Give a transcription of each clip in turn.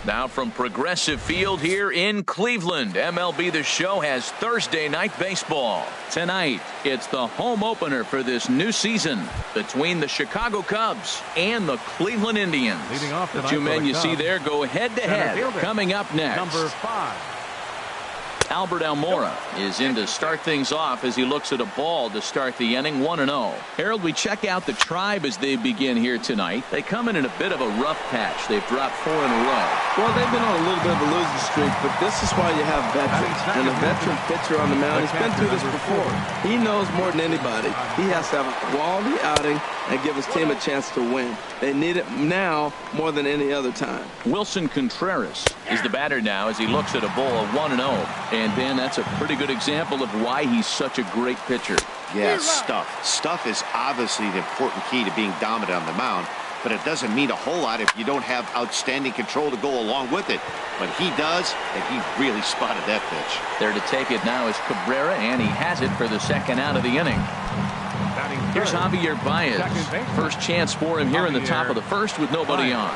Now from Progressive Field here in Cleveland, MLB The Show has Thursday night baseball. Tonight, it's the home opener for this new season between the Chicago Cubs and the Cleveland Indians. The two men you see there go head-to-head. Coming up next, number 5. Albert Almora is in to start things off as he looks at a ball to start the inning, 1-0. Harold, we check out the Tribe as they begin here tonight. They come in a bit of a rough patch. They've dropped 4 in a row. Well, they've been on a little bit of a losing streak, but this is why you have veterans. And a veteran pitcher on the mound, he's been through this before. He knows more than anybody. He has to have a quality outing and give his team a chance to win. They need it now more than any other time. Wilson Contreras is the batter now as he looks at a ball of 1-0. And Dan, that's a pretty good example of why he's such a great pitcher. Yeah, stuff. Stuff is obviously the important key to being dominant on the mound, but it doesn't mean a whole lot if you don't have outstanding control to go along with it. But he does, and he really spotted that pitch. There to take it now is Cabrera, and he has it for the second out of the inning. Here's Javier Baez. First chance for him here in the top of the first with nobody on.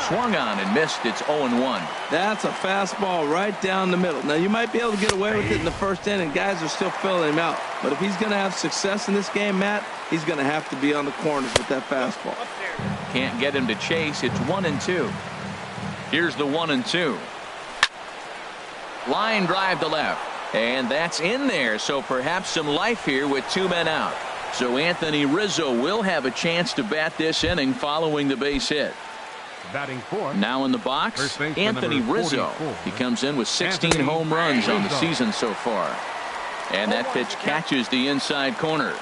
Swung on and missed. It's 0-1. That's a fastball right down the middle. Now, you might be able to get away with it in the first inning. Guys are still filling him out. But if he's going to have success in this game, Matt, he's going to have to be on the corners with that fastball. Can't get him to chase. It's 1-2. Here's the 1-2. Line drive to left. And that's in there. So perhaps some life here with 2 men out. So Anthony Rizzo will have a chance to bat this inning following the base hit. Batting 4. Now in the box, Anthony Rizzo. He comes in with 16 home runs on the season so far. And that pitch catches the inside corner.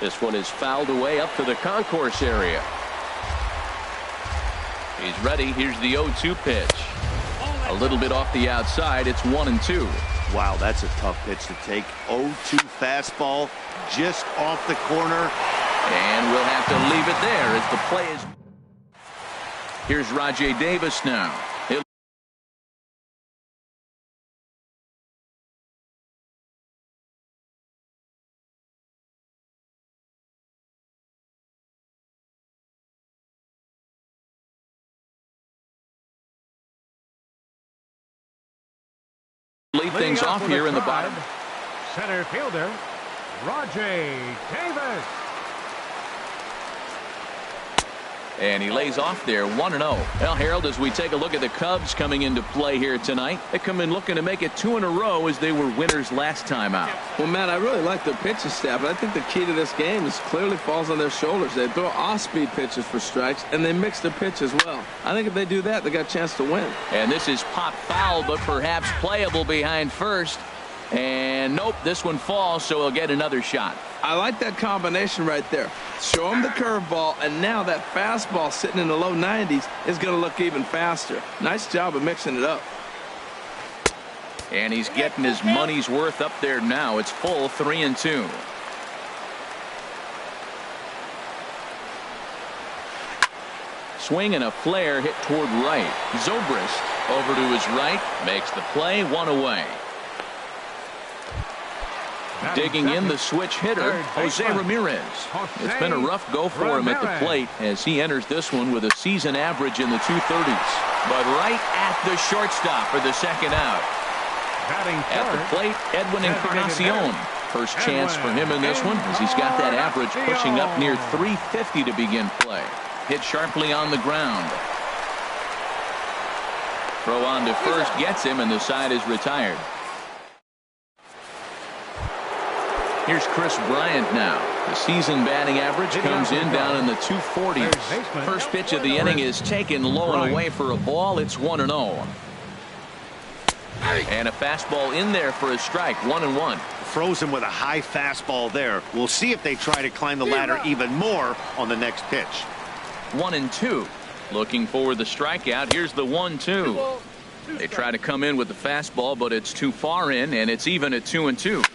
This one is fouled away up to the concourse area. He's ready. Here's the 0-2 pitch. A little bit off the outside. It's 1-2. Wow, that's a tough pitch to take. 0-2 fastball just off the corner. And we'll have to leave it there as the play is. Here's Rajay Davis now. Lead things off here in the bottom. Center fielder, Rajay Davis. And he lays off there, 1-0. Well, Harold, as we take a look at the Cubs coming into play here tonight, they come in looking to make it 2 in a row as they were winners last time out. Well, Matt, I really like their pitching staff, but I think the key to this game is clearly falls on their shoulders. They throw off-speed pitches for strikes, and they mix their pitch as well. I think if they do that, they got a chance to win. And this is pop foul, but perhaps playable behind first. And nope, this one falls, so he'll get another shot. I like that combination right there. Show him the curveball, and now that fastball sitting in the low 90s is going to look even faster. Nice job of mixing it up. And he's getting his money's worth up there now. It's full 3-2. Swing and a flare hit toward right. Zobrist over to his right, makes the play, 1 away. Digging in the switch hitter, Jose Ramirez. It's been a rough go for him at the plate as he enters this one with a season average in the 230s. But right at the shortstop for the second out. At the plate, Edwin Encarnacion. First chance for him in this one as he's got that average pushing up near 350 to begin play. Hit sharply on the ground. Throw on to first gets him, and the side is retired. Here's Chris Bryant now. The season batting average comes in down in the 240s. First pitch of the inning is taken low and away for a ball. It's 1-0. And a fastball in there for a strike. 1-1. Throws him with a high fastball there. We'll see if they try to climb the ladder even more on the next pitch. 1-2. Looking for the strikeout. Here's the 1-2. They try to come in with the fastball, but it's too far in, and it's even at 2-2.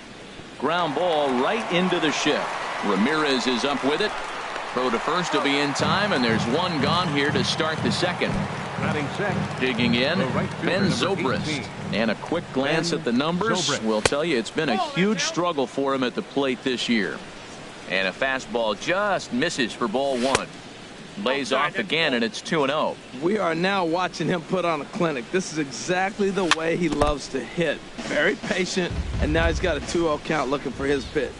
Ground ball right into the shift. Ramirez is up with it. Throw to first will be in time, and there's one gone here to start the second. Digging in, Ben Zobrist. And a quick glance at the numbers will tell you it's been a huge struggle for him at the plate this year. And a fastball just misses for ball one. Lays off again, and it's 2-0. We are now watching him put on a clinic. This is exactly the way he loves to hit. Very patient, and now he's got a 2-0 count looking for his pitch.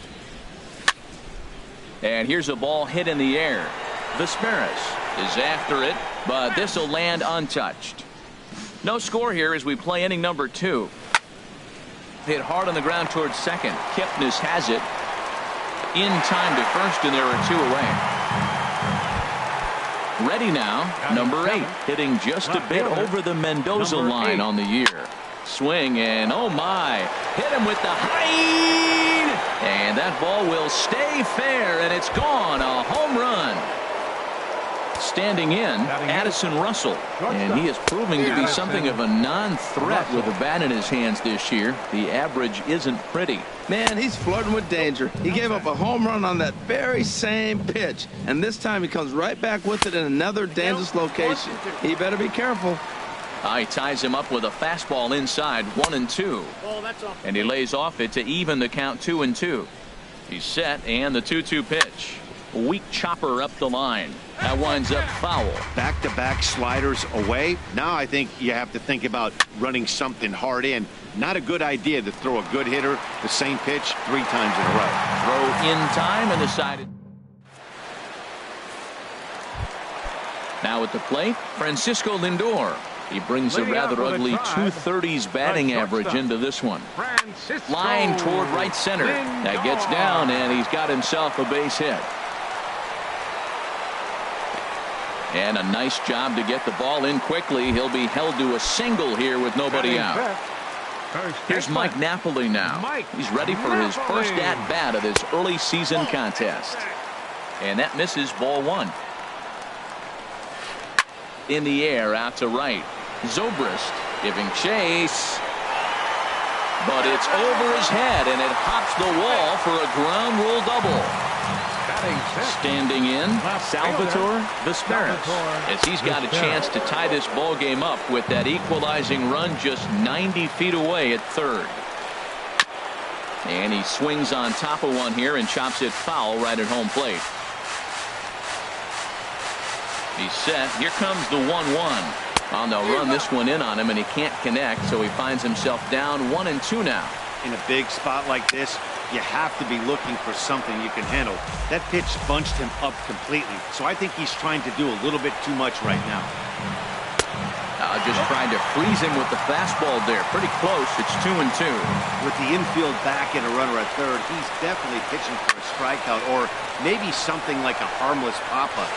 And here's a ball hit in the air. Vesperis is after it, but this will land untouched. No score here as we play inning number 2. Hit hard on the ground towards second. Kipnis has it in time to first, and there are 2 away. Ready now, number 8, hitting just a bit over the Mendoza line on the year. Swing, and oh my, hit him with the height, and that ball will stay fair, and it's gone. A home run. Standing in, Addison Russell, and he is proving to be something of a non-threat with a bat in his hands this year. The average isn't pretty. Man, he's flirting with danger. He gave up a home run on that very same pitch, and this time he comes right back with it in another dangerous location. He better be careful. He ties him up with a fastball inside, 1-2. And he lays off it to even the count 2-2. He's set, and the 2-2 pitch. A weak chopper up the line. That winds up foul. Back-to-back sliders away. Now I think you have to think about running something hard in. Not a good idea to throw a good hitter the same pitch 3 times in a row. Throw in time and decided. Now at the plate, Francisco Lindor. He brings a rather ugly 230s batting average into this one. Line toward right center. That gets down, and he's got himself a base hit. And a nice job to get the ball in quickly. He'll be held to a single here with nobody out. Here's Mike Napoli now. He's ready for his first at-bat of this early season contest. And that misses ball 1. In the air out to right. Zobrist giving chase. But it's over his head, and it hops the wall for a ground rule double. Standing in, Salvatore Vesperis, as he's got a chance to tie this ball game up with that equalizing run just 90 feet away at third. And he swings on top of one here and chops it foul right at home plate. He's set. Here comes the 1-1. On the run this one in on him, and he can't connect, so he finds himself down 1-2 now. In a big spot like this, you have to be looking for something you can handle. That pitch bunched him up completely, so I think he's trying to do a little bit too much right now. Just trying to freeze him with the fastball there. Pretty close. It's 2-2. With the infield back and a runner at third, he's definitely pitching for a strikeout or maybe something like a harmless pop-up.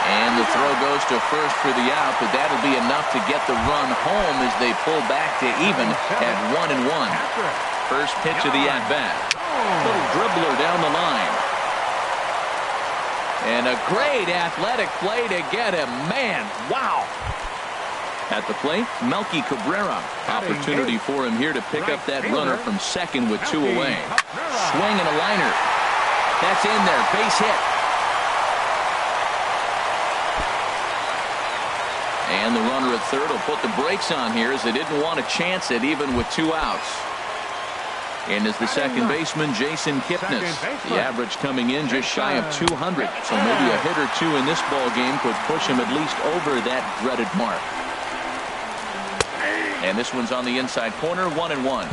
And the throw goes to first for the out, but that'll be enough to get the run home as they pull back to even at 1-1. First pitch of the at-bat. Little dribbler down the line. And a great athletic play to get him. Man, wow. At the plate, Melky Cabrera. Opportunity for him here to pick up that runner from second with 2 away. Swing and a liner. That's in there. Base hit. And the runner at third will put the brakes on here as they didn't want to chance it even with 2 outs. And as the second baseman, Jason Kipnis. The average coming in just shy of 200. So maybe a hit or 2 in this ball game could push him at least over that dreaded mark. And this one's on the inside corner, 1-1.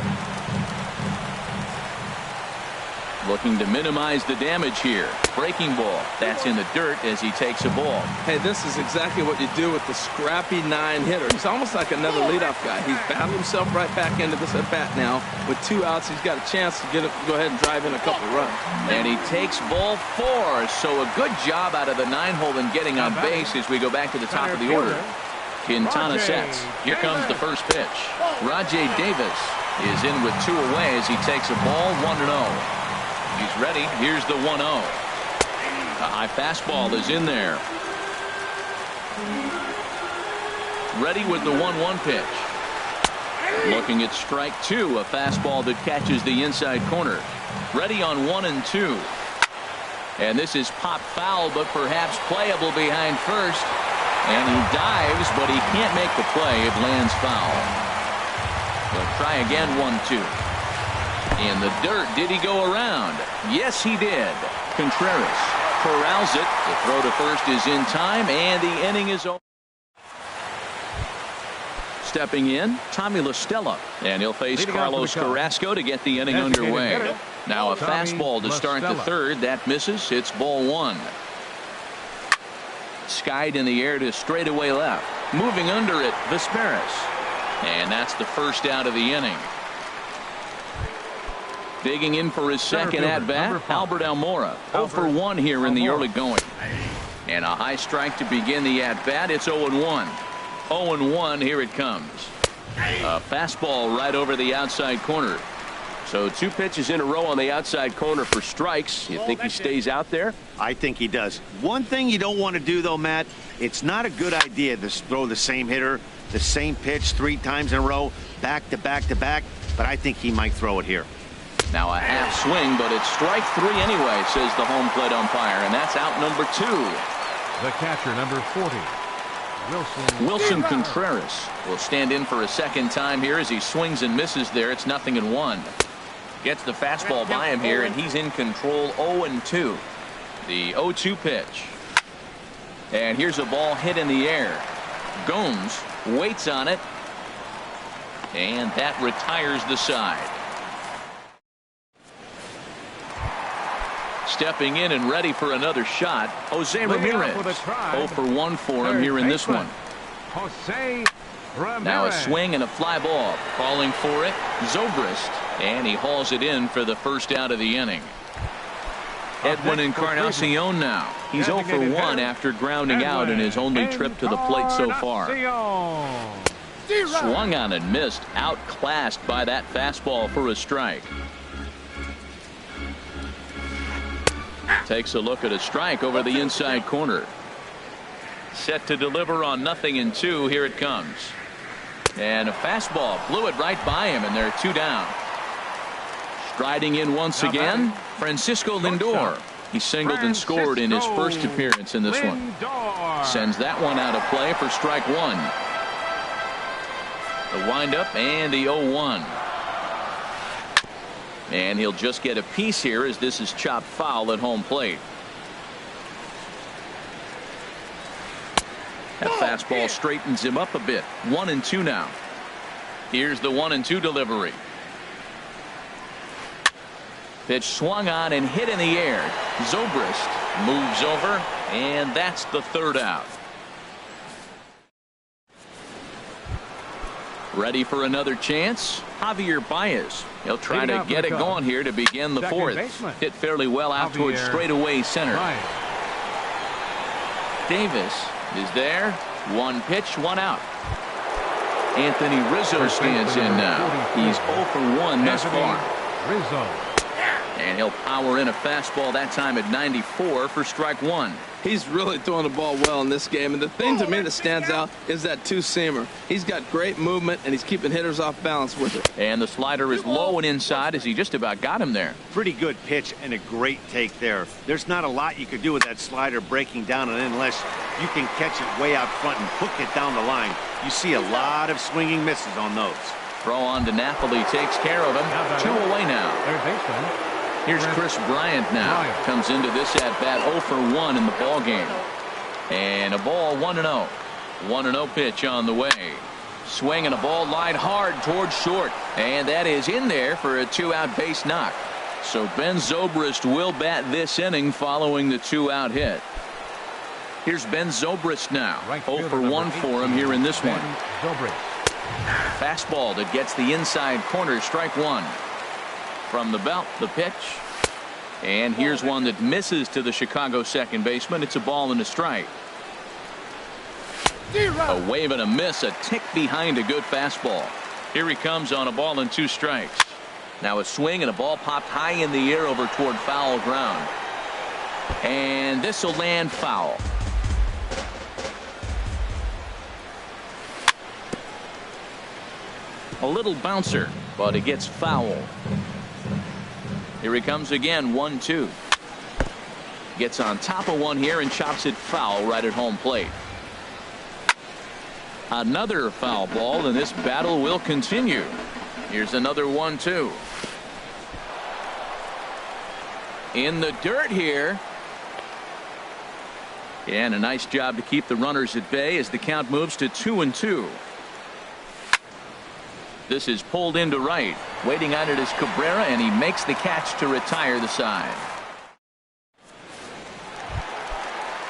Looking to minimize the damage here. Breaking ball. That's in the dirt as he takes a ball. Hey, this is exactly what you do with the scrappy 9-hitter. He's almost like another leadoff guy. He's battled himself right back into this at-bat now. With 2 outs, he's got a chance to go ahead and drive in a couple runs. And he takes ball 4. So a good job out of the 9-hole in getting on base as we go back to the top of the order. Quintana sets. Here comes the first pitch. Rajay Davis is in with 2 away as he takes a ball, 1-0. He's ready. Here's the 1-0. A high fastball is in there. Ready with the 1-1 pitch. Looking at strike 2, a fastball that catches the inside corner. Ready on 1-2. And this is popped foul, but perhaps playable behind first. And he dives, but he can't make the play. It lands foul. They'll try again, 1-2. In the dirt, did he go around? Yes, he did. Contreras corrals it. The throw to first is in time, and the inning is over. Stepping in, Tommy La Stella, and he'll face Carlos Carrasco to get the inning underway. Now a fastball to start the third. That misses. It's ball one. Skied in the air to straightaway left. Moving under it, Vesperis. And that's the first out of the inning. Digging in for his second at-bat, Albert Almora. 0 for 1 here in the early going. And a high strike to begin the at-bat. It's 0-1. 0-1, here it comes. A fastball right over the outside corner. So 2 pitches in a row on the outside corner for strikes. You think he stays out there? I think he does. One thing you don't want to do, though, Matt, it's not a good idea to throw the same hitter, the same pitch 3 times in a row, back to back to back, but I think he might throw it here. Now a half swing, but it's strike 3 anyway, says the home plate umpire, and that's out number 2. The catcher, number 40. Wilson Contreras will stand in for a second time here as he swings and misses there. It's 0-1. Gets the fastball by him here, and he's in control. 0-2. The 0-2 pitch. And here's a ball hit in the air. Gomes waits on it, and that retires the side. Stepping in and ready for another shot, Jose Ramirez. 0 for 1 for him here in this one. Jose Ramirez. Now a swing and a fly ball. Calling for it, Zobrist, and he hauls it in for the first out of the inning. Edwin Encarnacion now. He's 0 for 1 after grounding out in his only trip to the plate so far. Swung on and missed, outclassed by that fastball for a strike. Takes a look at a strike over the inside corner. Set to deliver on 0-2. Here it comes. And a fastball blew it right by him, and they're 2 down. Striding in once again, Francisco Lindor. He singled and scored in his first appearance in this one. Sends that one out of play for strike 1. The windup and the 0-1. And he'll just get a piece here as this is chopped foul at home plate. That fastball straightens him up a bit. 1-2 now. Here's the 1-2 delivery. Pitch swung on and hit in the air. Zobrist moves over, and that's the third out. Ready for another chance? Javier Baez. He'll try to get it going here to begin the fourth. Hit fairly well out towards straightaway center. Davis is there. 1 pitch, 1 out. Anthony Rizzo stands in now. He's 0 for 1 thus far. Rizzo. And he'll power in a fastball that time at 94 for strike 1. He's really throwing the ball well in this game, and the thing to me that stands out is that 2-seamer. He's got great movement, and he's keeping hitters off balance with it. And the slider is low and inside as he just about got him there. Pretty good pitch and a great take there. There's not a lot you could do with that slider breaking down, and unless you can catch it way out front and hook it down the line, you see a lot of swinging misses on those. Throw on to Napoli takes care of him. 2 away now. Third baseman. Here's Chris Bryant now. Comes into this at bat 0 for 1 in the ball game. And a ball 1-0. 1-0 pitch on the way. Swing and a ball lined hard towards short. And that is in there for a 2-out base knock. So Ben Zobrist will bat this inning following the 2-out hit. Here's Ben Zobrist now. 0 for 1 for him here in this one. Fastball that gets the inside corner. Strike 1. From the belt, the pitch. And here's one that misses to the Chicago second baseman. It's a ball and a strike. A wave and a miss, a tick behind a good fastball. Here he comes on a ball and 2 strikes. Now a swing and a ball popped high in the air over toward foul ground. And this will land foul. A little bouncer, but it gets foul. Here he comes again, 1-2. Gets on top of one here and chops it foul right at home plate. Another foul ball, and this battle will continue. Here's another 1-2. in the dirt here. And a nice job to keep the runners at bay as the count moves to 2-2. This is pulled into right. Waiting on it is Cabrera, and he makes the catch to retire the side.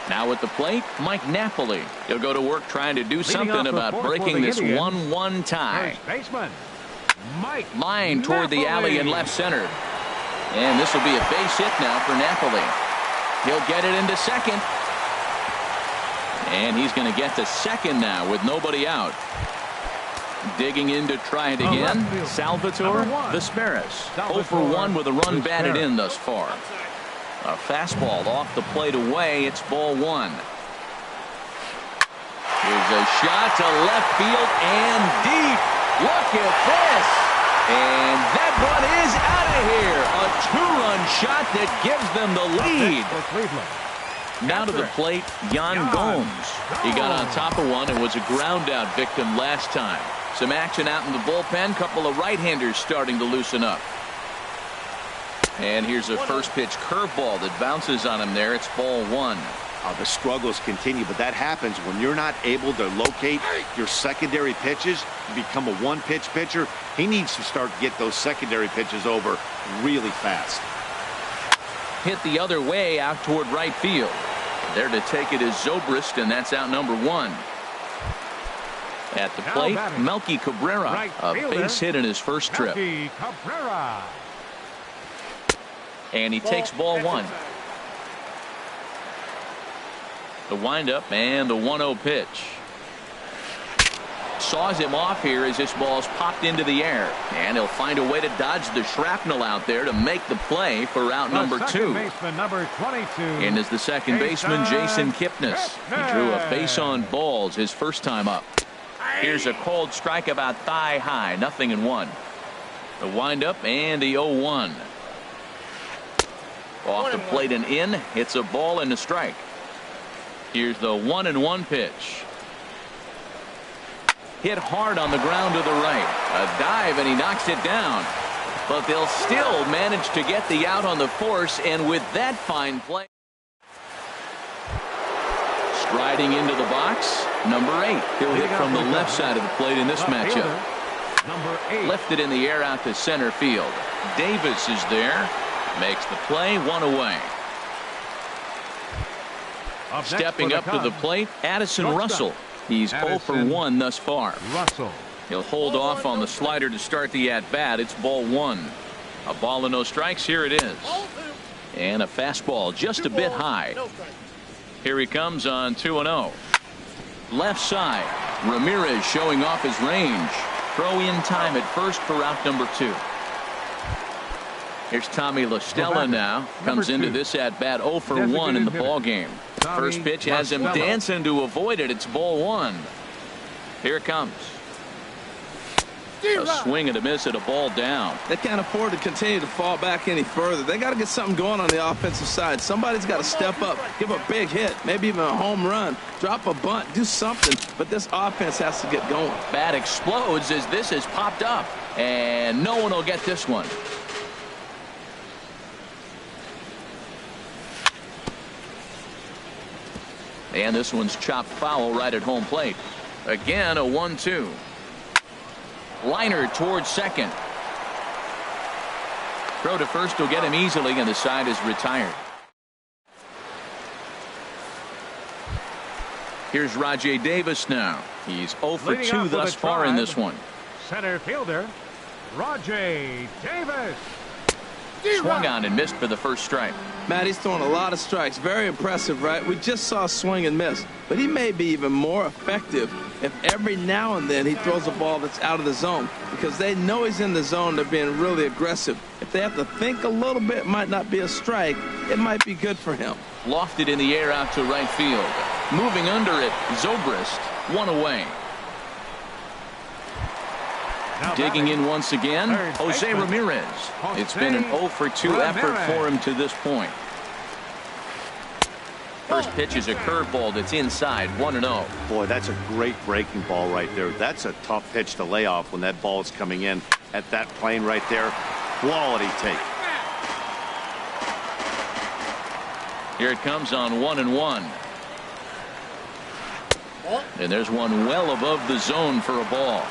Now at the plate, Mike Napoli. He'll go to work trying to do something about breaking this 1-1 tie. Baseman Mike Line toward the alley in left center. And this will be a base hit now for Napoli. He'll get it into second. And he's going to get to second now with nobody out. Digging in to try it again, Salvatore Vesperis. 0 for 1 with a run batted in thus far. A fastball off the plate away. It's ball 1. Here's a shot to left field and deep. Look at this. And that one is out of here. A 2-run shot that gives them the lead. Now to the plate, Yan Gomes. He got on top of one and was a ground out victim last time. Some action out in the bullpen. Couple of right-handers starting to loosen up. And here's a first pitch curveball that bounces on him there. It's ball 1. The struggles continue, but that happens when you're not able to locate your secondary pitches. You become a one-pitch pitcher. He needs to start to get those secondary pitches over really fast. Hit the other way out toward right field. There to take it is Zobrist, and that's out number 1. At the plate, Melky Cabrera, a base hit in his first trip. And he takes ball 1. The windup and the 1-0 pitch. Saws him off here as this ball's popped into the air. And he'll find a way to dodge the shrapnel out there to make the play for out number 2. Number 22. And is the second baseman, Jason Kipnis. He drew a base on balls his first time up. Here's a cold strike about thigh high. 0-1. The windup and the 0-1. Off the plate and in. It's a ball and a strike. Here's the 1-1 pitch. Hit hard on the ground to the right. A dive and he knocks it down. But they'll still manage to get the out on the force, and with that fine play. Striding into the box, number 8. He'll hit from the left side of the plate in this matchup. Number 8. Lifted in the air out to center field. Davis is there. Makes the play, 1 away. Stepping up to the plate, Addison Russell. He's 0 for 1 thus far. Russell. He'll hold off on the slider to start the at-bat. It's ball 1. A ball and no strikes. Here it is. And a fastball just a bit high. Here he comes on 2-0. Left side. Ramirez showing off his range. Throw in time at first for out number 2. Here's Tommy La Stella now. Comes into this at-bat 0 for 1 in the ball game. First pitch has him dancing to avoid it. It's ball 1. Here it comes. A swing and a miss at a ball down. They can't afford to continue to fall back any further. They got to get something going on the offensive side. Somebody's got to step up, give a big hit, maybe even a home run, drop a bunt, do something. But this offense has to get going. Bat explodes as this has popped up, and no one will get this one. And this one's chopped foul right at home plate. Again, a 1-2. Liner towards second. Throw to first will get him easily, and the side is retired. Here's Rajay Davis now. He's 0 for 2 thus far in this one. Center fielder, Rajay Davis. Swung on and missed for the first strike. Matt, he's throwing a lot of strikes. Very impressive, right? We just saw a swing and miss. But he may be even more effective if every now and then he throws a ball that's out of the zone, because they know he's in the zone. They're being really aggressive. If they have to think a little bit, it might not be a strike. It might be good for him. Lofted in the air out to right field. Moving under it, Zobrist, 1 away. Digging in once again, Jose Ramirez. It's been an 0 for 2 effort for him to this point. First pitch is a curveball that's inside, 1-0. Boy, that's a great breaking ball right there. That's a tough pitch to lay off when that ball is coming in at that plane right there. Quality take. Here it comes on 1-1. And there's one well above the zone for a ball.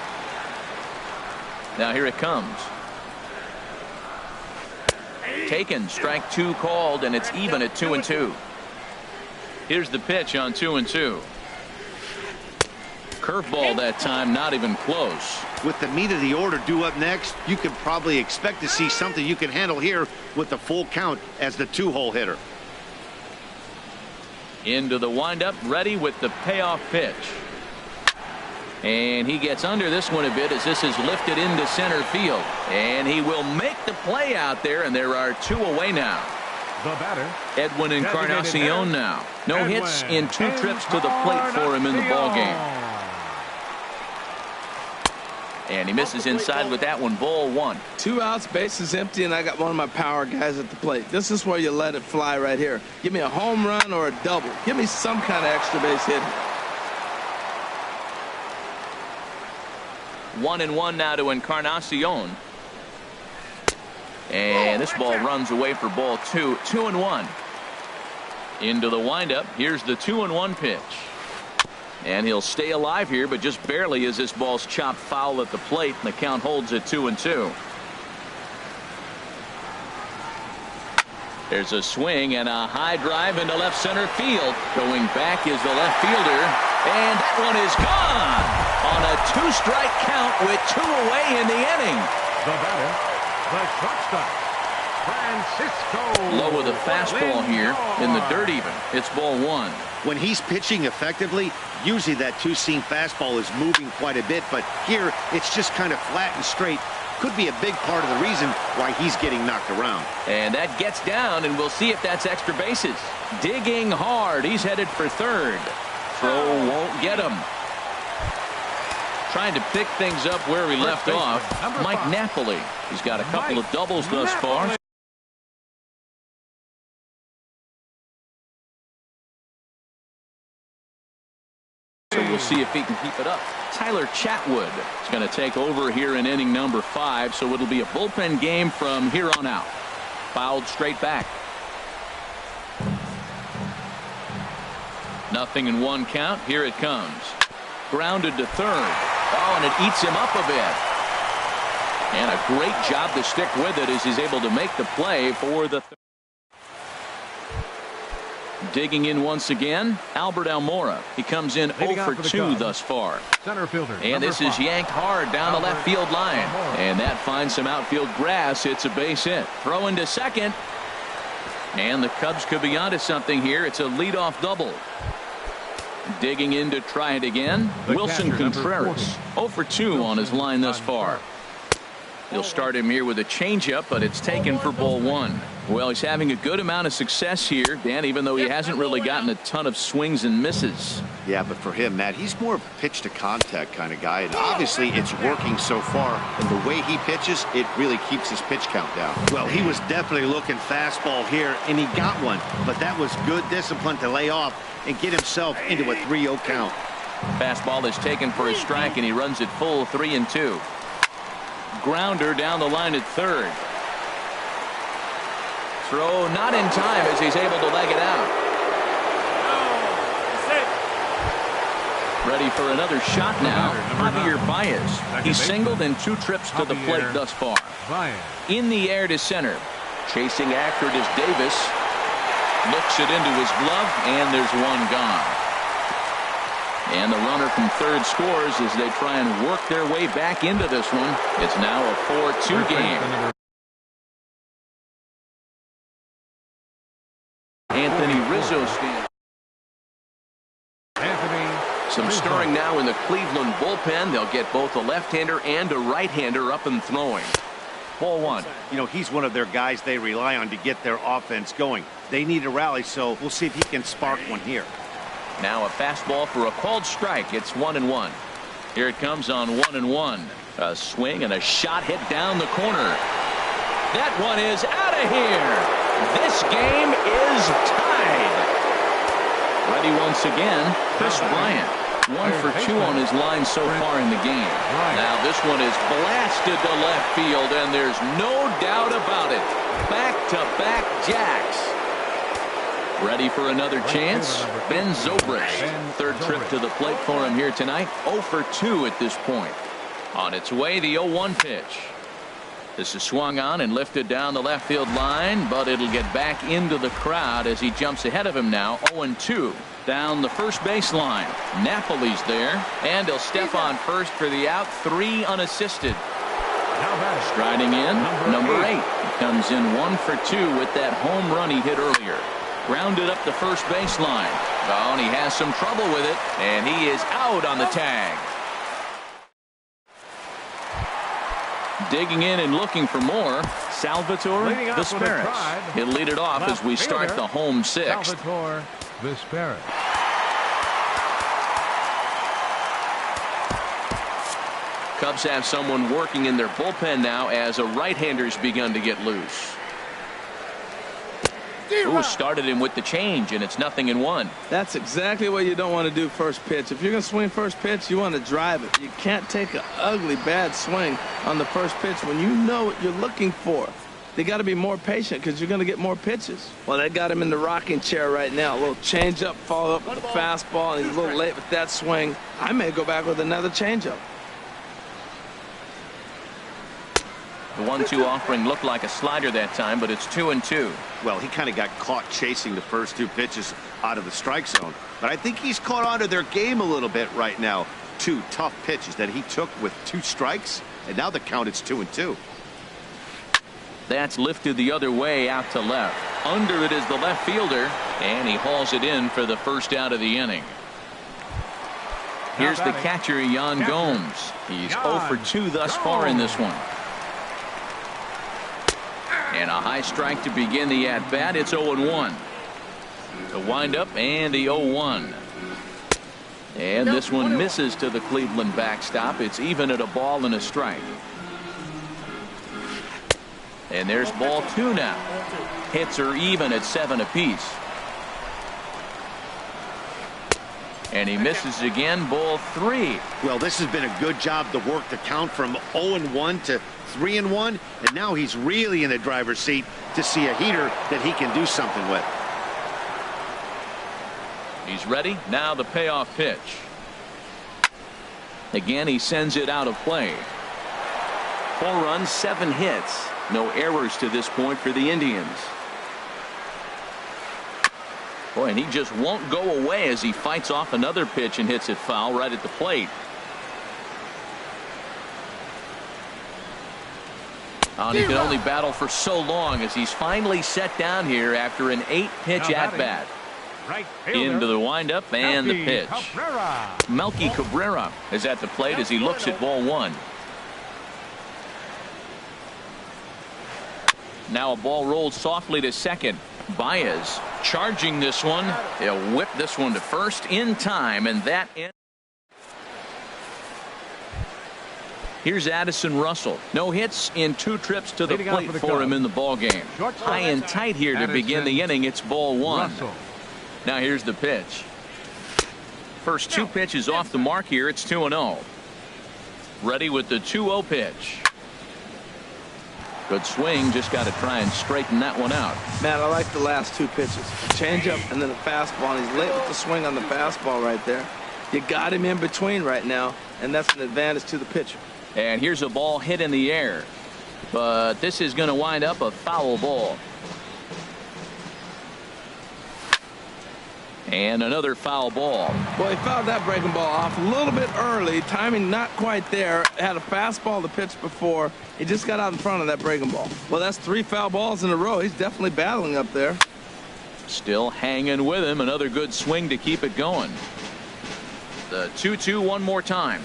Now here it comes. Taken, strike 2 called, and it's even at 2-2. Here's the pitch on 2-2. Curveball that time, not even close. With the meat of the order due up next, you can probably expect to see something you can handle here with the full count as the 2-hole hitter. Into the windup, ready with the payoff pitch. And he gets under this one a bit as this is lifted into center field. And he will make the play out there, and there are 2 away now. The batter, Edwin Encarnacion now. No hits in 2 trips to the plate for him in the ballgame. And he misses inside with that one. Ball 1. 2 outs, bases empty, and I got one of my power guys at the plate. This is where you let it fly right here. Give me a home run or a double. Give me some kind of extra base hit. 1-1 now to Encarnacion. And this ball runs away for ball 2. 2-1. Into the windup. Here's the 2-1 pitch. And he'll stay alive here, but just barely as this ball's chopped foul at the plate, and the count holds at 2-2. There's a swing and a high drive into left center field. Going back is the left fielder, and that one is gone on a 2-strike count with 2 away in the inning. the batter, the shortstop, Francisco. Low with a fastball here in the dirt even. It's ball 1. When he's pitching effectively, usually that 2-seam fastball is moving quite a bit, but here it's just kind of flat and straight. Could be a big part of the reason why he's getting knocked around. And that gets down, and we'll see if that's extra bases. Digging hard. He's headed for third. Throw won't get him. Trying to pick things up where he left off. Mike Napoli. He's got a couple of doubles thus far. So we'll see if he can keep it up. Tyler Chatwood is going to take over here in inning number 5, so it'll be a bullpen game from here on out. Fouled straight back. 0-1 count. Here it comes. Grounded to third. Oh, and it eats him up a bit. And a great job to stick with it as he's able to make the play for the third. Digging in once again, Albert Almora. He comes in 0 for 2 thus far. Center fielder. And this is yanked hard down the left field line. And that finds some outfield grass. It's a base hit. Throw into second. And the Cubs could be onto something here. It's a leadoff double. Digging in to try it again. Wilson Contreras. 0 for 2 on his line thus far. He'll start him here with a changeup, but it's taken for ball 1. Well, he's having a good amount of success here, Dan, even though he hasn't really gotten a ton of swings and misses. Yeah, but for him, Matt, he's more of a pitch to contact kind of guy, and obviously it's working so far. And the way he pitches, it really keeps his pitch count down. Well, he was definitely looking fastball here, and he got one, but that was good discipline to lay off and get himself into a 3-0 count. Fastball is taken for a strike, and he runs it full 3-2. Grounder down the line at third. Throw not in time as he's able to leg it out. Ready for another shot now. Javier Baez. He's singled in 2 trips to the plate thus far. In the air to center. Chasing after it is Davis. Looks it into his glove, and there's one gone. And the runner from third scores as they try and work their way back into this one. It's now a 4-2 game. Anthony Rizzo stands. Some stirring now in the Cleveland bullpen. They'll get both a left-hander and a right-hander up and throwing. Ball 1. You know, he's one of their guys they rely on to get their offense going. They need a rally, so we'll see if he can spark one here. Now a fastball for a called strike. It's 1-1. Here it comes on 1-1. A swing and a shot hit down the corner. That one is out of here. This game is tied. Ready once again, Chris Bryant. 1 for 2 on his line so far in the game. Now this one is blasted to left field, and there's no doubt about it. Back-to-back jacks. Ready for another chance. Ben Zobrist. Third trip to the plate for him here tonight. 0 for 2 at this point. On its way, the 0-1 pitch. This is swung on and lifted down the left field line, but it'll get back into the crowd as he jumps ahead of him now. 0-2 down the first baseline. Napoli's there, and he'll step on first for the out. 3 unassisted. Striding in, number 8. He comes in 1 for 2 with that home run he hit earlier. Grounded up the first baseline. Oh, and he has some trouble with it, and he is out on the tag. Digging in and looking for more, Salvatore Vizquez. He'll lead it off as we start the home sixth. Salvatore Vizquez. Cubs have someone working in their bullpen now as a right-hander's begun to get loose. Ooh, started him with the change, and it's 0-1. That's exactly what you don't want to do first pitch. If you're going to swing first pitch, you want to drive it. You can't take an ugly, bad swing on the first pitch when you know what you're looking for. They got to be more patient because you're going to get more pitches. Well, they got him in the rocking chair right now. A little change-up, follow up with the fastball, and he's a little late with that swing. I may go back with another change-up. The 1-2 offering looked like a slider that time, but it's 2-2. Well, he kind of got caught chasing the first 2 pitches out of the strike zone. But I think he's caught on to their game a little bit right now. 2 tough pitches that he took with 2 strikes, and now the count is 2-2. That's lifted the other way out to left. Under it is the left fielder, and he hauls it in for the first out of the inning. Here's the catcher, Yan Gomes. He's 0 for 2 thus far in this one. And a high strike to begin the at-bat. It's 0-1. The windup and the 0-1. And this one misses to the Cleveland backstop. It's even at a ball and a strike. And there's ball 2 now. Hits are even at 7 apiece. And he misses again, ball 3. Well, this has been a good job to work the count from 0-1 to 3-1, and now he's really in the driver's seat to see a heater that he can do something with. He's ready. Now the payoff pitch. Again, he sends it out of play. 4 runs, 7 hits. No errors to this point for the Indians. Boy, and he just won't go away as he fights off another pitch and hits it foul right at the plate. And he can only battle for so long as he's finally set down here after an 8-pitch at-bat. Into the windup and the pitch. Melky Cabrera is at the plate as he looks at ball 1. Now a ball rolled softly to second. Baez charging this one. He'll whip this one to first in time, and that ends. Here's Addison Russell. No hits in 2 trips to the plate for him in the ball game. High and tight here to begin the inning. It's ball 1. Now here's the pitch. First 2 pitches off the mark here. It's 2-0. Ready with the 2-0 pitch. Good swing. Just got to try and straighten that one out. Man, I like the last 2 pitches. Change up and then a fastball. And he's late with the swing on the fastball right there. You got him in between right now, and that's an advantage to the pitcher. And here's a ball hit in the air. But this is going to wind up a foul ball. And another foul ball. Well, he fouled that breaking ball off a little bit early. Timing not quite there. Had a fastball to pitch before. He just got out in front of that breaking ball. Well, that's 3 foul balls in a row. He's definitely battling up there. Still hanging with him. Another good swing to keep it going. The 2-2 one more time.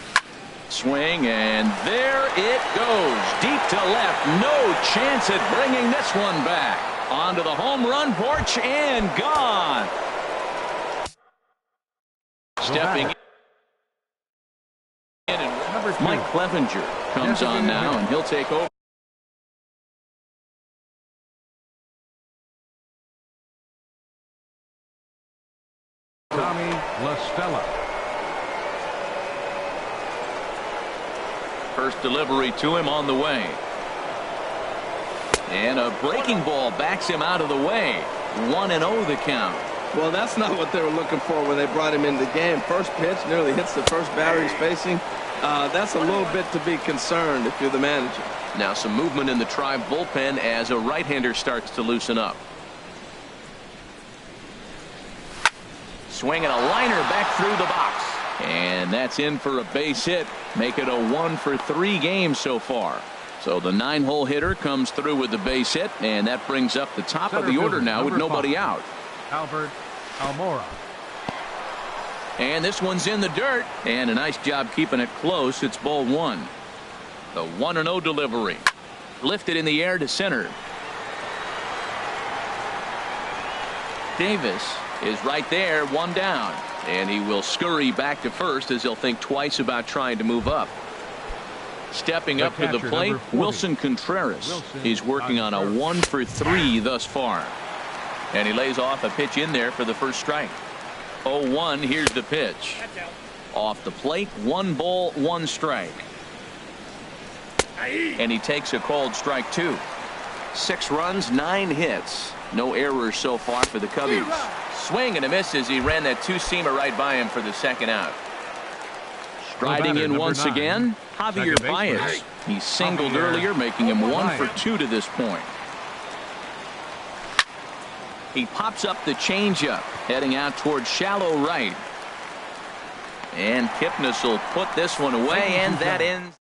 Swing, and there it goes. Deep to left. No chance at bringing this one back. Onto the home run porch and gone. Stepping in, and Mike Clevenger comes on now, and he'll take over. Tommy LaStella. First delivery to him on the way. And a breaking ball backs him out of the way. 1-0 the count. Well, that's not what they were looking for when they brought him into the game. First pitch nearly hits the first batter he's facing. That's a little bit to be concerned if you're the manager. Now some movement in the Tribe bullpen as a right-hander starts to loosen up. Swinging a liner back through the box. And that's in for a base hit. Make it a 1-for-3 game so far. So the 9-hole hitter comes through with the base hit, and that brings up the top of the order now with nobody out. Albert Almora. And this one's in the dirt, and a nice job keeping it close. It's ball 1. The 1-0 delivery. Lifted in the air to center. Davis is right there, 1 down. And he will scurry back to first as he'll think twice about trying to move up. Stepping up to the plate, Wilson Contreras. He's working on a 1-for-3 thus far. And he lays off a pitch in there for the first strike. 0-1, here's the pitch. Off the plate, 1 ball, 1 strike. And he takes a called strike 2. 6 runs, 9 hits. No errors so far for the Cubbies. Swing and a miss as he ran that 2-seamer right by him for the second out. Striding in once again, Javier Baez. He singled earlier, making him 1-for-2 to this point. He pops up the changeup, heading out towards shallow right. And Kipnis will put this one away, and that ends.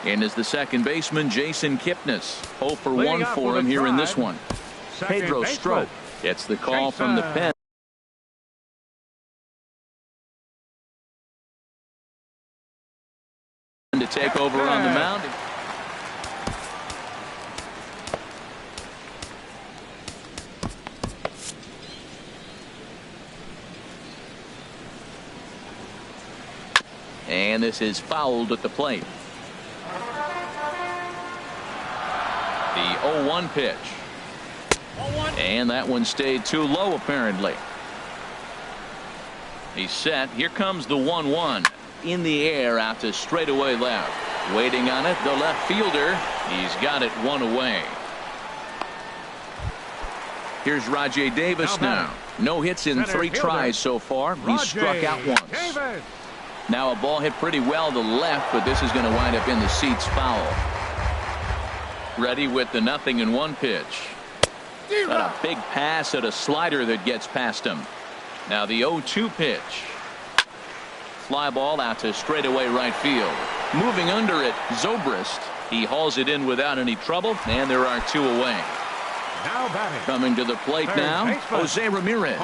And is the second baseman, Jason Kipnis. 0-for-1 for him here in this one. Pedro Strop gets the call from the pen. To take over on the mound. And this is fouled at the plate. The 0-1 pitch. And that one stayed too low apparently. He's set. Here comes the 1-1. In the air out to straightaway left. Waiting on it, the left fielder. He's got it 1 away. Here's Rajay Davis now. No hits in 3 tries so far. He's struck out once. Now a ball hit pretty well to left, but this is going to wind up in the seats foul. Ready with the 0-1 pitch. Got a big pass at a slider that gets past him. Now the 0-2 pitch. Fly ball out to straightaway right field. Moving under it, Zobrist. He hauls it in without any trouble, and there are 2 away. Now batting. Coming to the plate now, Jose Ramirez.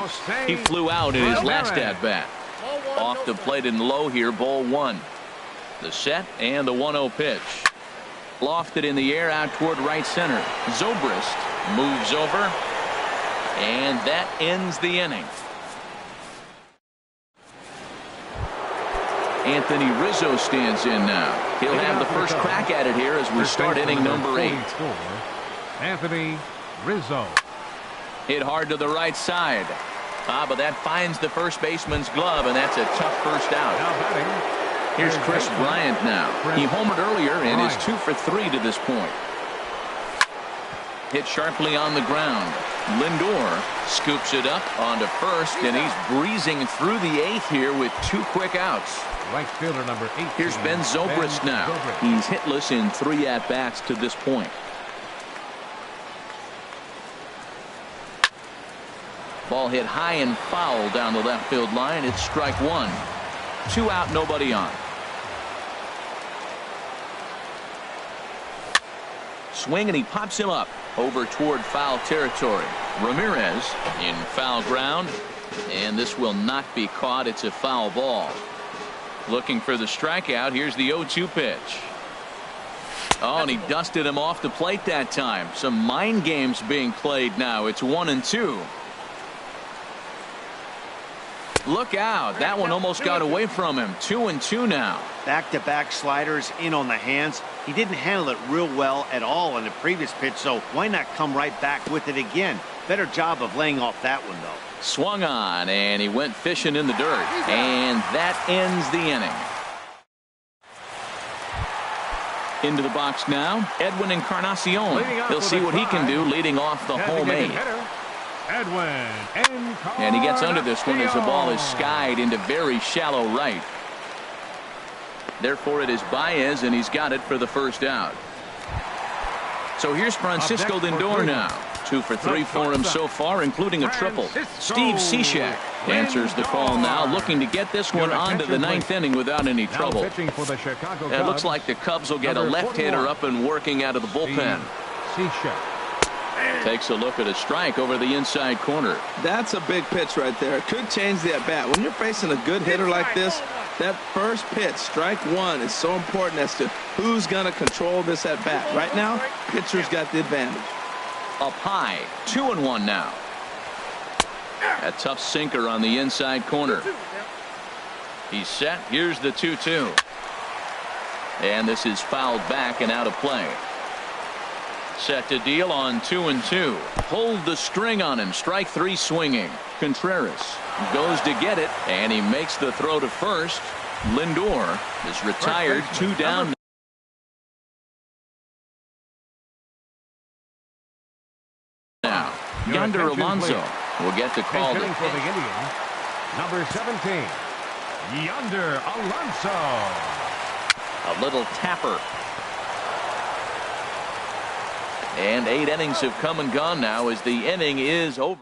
He flew out in his last at-bat. Off the plate and low here, ball 1. The set and the 1-0 pitch. Lofted in the air out toward right center. Zobrist moves over, and that ends the inning. Anthony Rizzo stands in now. He'll have the first crack at it here as we start inning number 8. Anthony Rizzo. Hit hard to the right side. But that finds the first baseman's glove, and that's a tough first out. Here's Chris Bryant now. He homered earlier and is 2-for-3 to this point. Hit sharply on the ground. Lindor scoops it up onto first, and he's breezing through the 8th here with 2 quick outs. Right fielder number 8. Here's Ben Zobrist now. He's hitless in 3 at-bats to this point. Ball hit high and foul down the left field line. It's strike 1. 2 out, nobody on. Swing, and he pops him up over toward foul territory. Ramirez in foul ground, and this will not be caught. It's a foul ball. Looking for the strikeout. Here's the 0-2 pitch. Oh, and he dusted him off the plate that time. Some mind games being played now. It's 1-2. Look out. That one almost got away from him. 2-2 now. Back-to-back sliders in on the hands. He didn't handle it real well at all in the previous pitch, so why not come right back with it again? Better job of laying off that one, though. Swung on, and he went fishing in the dirt. And that ends the inning. Into the box now, Edwin Encarnacion. He'll see what he can do leading off the home 8. And he gets under this one as the ball is skied into very shallow right. Therefore, it is Baez, and he's got it for the first out. So here's Francisco Lindor now. 2 for 3 for him so far, including a triple. Steve Cishek answers the call now, looking to get this one onto the 9th inning without any trouble. It looks like the Cubs will get a left-hander up and working out of the bullpen. Takes a look at a strike over the inside corner. That's a big pitch right there. It could change the at-bat. When you're facing a good hitter like this, that first pitch, strike one, is so important as to who's going to control this at-bat. Right now, pitcher's got the advantage. Up high, 2-1 now. A tough sinker on the inside corner. He's set. Here's the 2-2. And this is fouled back and out of play. Set to deal on 2-2. Hold the string on him. Strike 3 swinging. Contreras goes to get it, and he makes the throw to first. Lindor is retired. 2 down. Now, Yonder Alonso will get the call. For the Indians, number 17, Yonder Alonso. A little tapper. And 8 innings have come and gone now as the inning is over.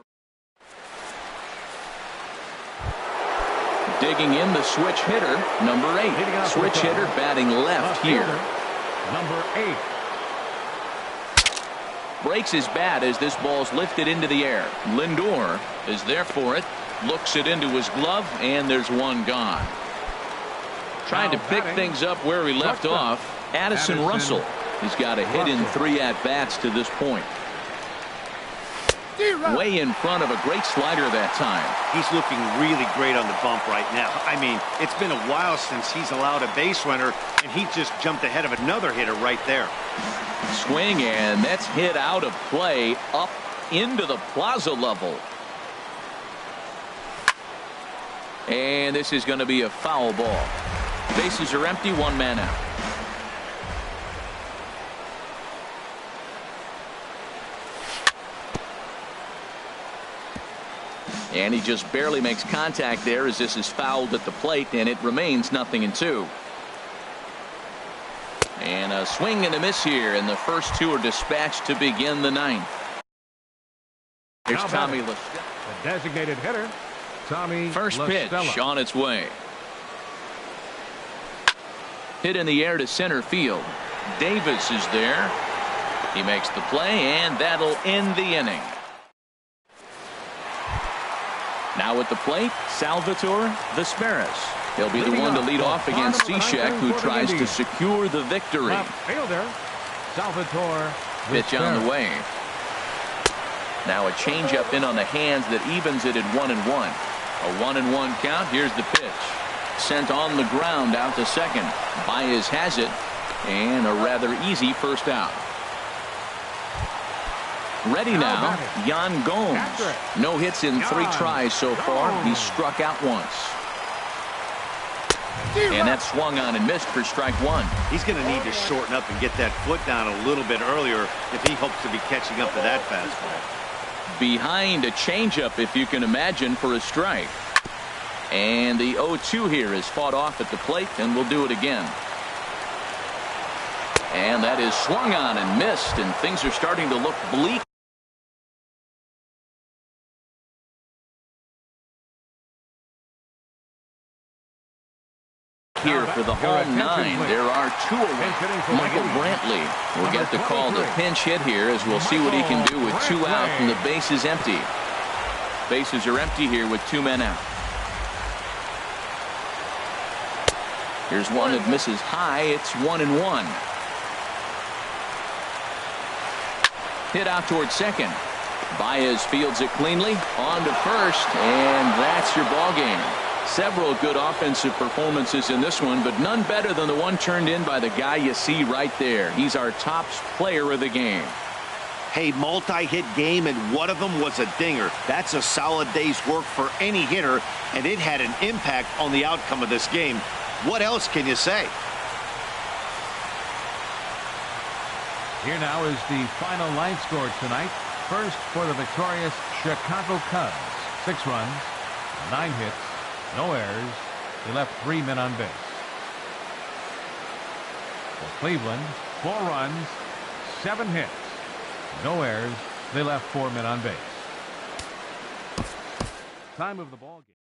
Digging in the switch hitter, number 8. Switch hitter batting left here. Number 8. Breaks his bat as this ball's lifted into the air. Lindor is there for it. Looks it into his glove, and there's one gone. Trying to pick things up where he left off, Addison Russell. He's got a hit in 3 at-bats to this point. Way in front of a great slider that time. He's looking really great on the bump right now. I mean, it's been a while since he's allowed a base runner, and he just jumped ahead of another hitter right there. Swing, and that's hit out of play up into the plaza level. And this is going to be a foul ball. Bases are empty, 1 man out. And he just barely makes contact there as this is fouled at the plate, and it remains 0-2. And a swing and a miss here, and the first 2 are dispatched to begin the 9th. Here's Tommy La Stella. The designated hitter, Tommy First La pitch Stella. on its way. Hit in the air to center field. Davis is there. He makes the play, and that'll end the inning. Now at the plate, Salvatore Vesperis. He'll be the one to lead off against Cishek, who tries to secure the victory. Fielder, Salvatore Pitch on the way. Now a changeup in on the hands that evens it at 1-1. A 1-1 count. Here's the pitch. Sent on the ground out to second. Baez has it, and a rather easy first out. Ready now, Yan Gomes. No hits in 3 tries so far. He's struck out once. And that swung on and missed for strike 1. He's going to need to shorten up and get that foot down a little bit earlier if he hopes to be catching up to that fastball. Behind a changeup, if you can imagine, for a strike. And the 0-2 here is fought off at the plate, and we'll do it again. And that is swung on and missed, and things are starting to look bleak here for the home 9. There are 2 away. Michael Brantley will get the call to pinch hit here, as we'll see what he can do with 2 out and the base is empty. Bases are empty here with 2 men out. Here's one that misses high. It's 1-1. Hit out towards second. Baez fields it cleanly on to first, and that's your ball game. Several good offensive performances in this one, but none better than the one turned in by the guy you see right there. He's our top player of the game. Hey, multi-hit game, and one of them was a dinger. That's a solid day's work for any hitter, and it had an impact on the outcome of this game. What else can you say? Here now is the final line score tonight. first for the victorious Chicago Cubs. 6 runs, 9 hits, no errors. They left 3 men on base. For Cleveland, 4 runs, 7 hits, no errors. They left 4 men on base. Time of the ball game.